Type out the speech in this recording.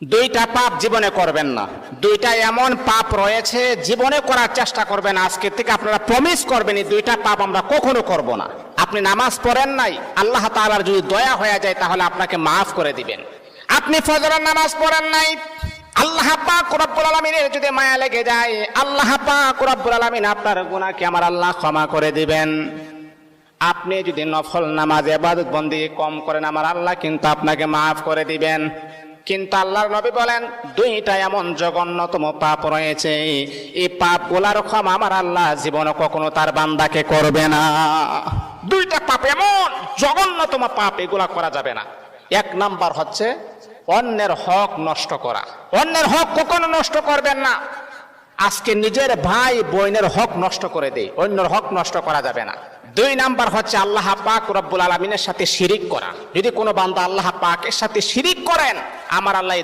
দুইটা পাপ জীবনে করবেন না। দুইটা এমন পাপ রয়েছে জীবনে করার চেষ্টা করবেন, আজকে থেকে আপনারা প্রমিস করবেন এই দুইটা পাপ আমরা কখনো করব না। আপনি নামাজ পড়েন নাই, আল্লাহ তাআলার যদি দয়া হয়ে যায় তাহলে আপনাকে মাফ করে দিবেন। আপনি ফজরের নামাজ পড়েন নাই, আল্লাহ পাক রব্বুল আলামিনের যদি মায়া লেগে যায়, আল্লাহ পাক রব্বুল আলামিন আপনার গুনাহকে আমার আল্লাহ ক্ষমা করে দিবেন। আপনি যদি নফল নামাজ ইবাদত বন্দেগী কম করেন, আমার আল্লাহ কিন্তু আপনাকে মাফ করে দিবেন। কিন্তু আল্লাহর নবী বলেন দুইটা এমন জঘন্যতম পাপ রয়েছে, এই পাপগুলার ক্ষমা আমার আল্লাহ জীবনে কখনো তার বান্দাকে করবে না। দুইটা পাপ এমন জঘন্যতম পাপ, এগুলা করা যাবে না। এক নাম্বার হচ্ছে অন্যের হক নষ্ট করা। অন্যের হক কখনো নষ্ট করবেন না। আজকে নিজের ভাই বোনের হক নষ্ট করে দেয়, অন্যের হক নষ্ট করা যাবে না। দুই নাম্বার হচ্ছে আল্লাহ পাক রব্বুল আলামিনের সাথে শিরিক করা। যদি কোনো বান্দা আল্লাহ পাকের সাথে শিরিক করেন, আমার আল্লাহ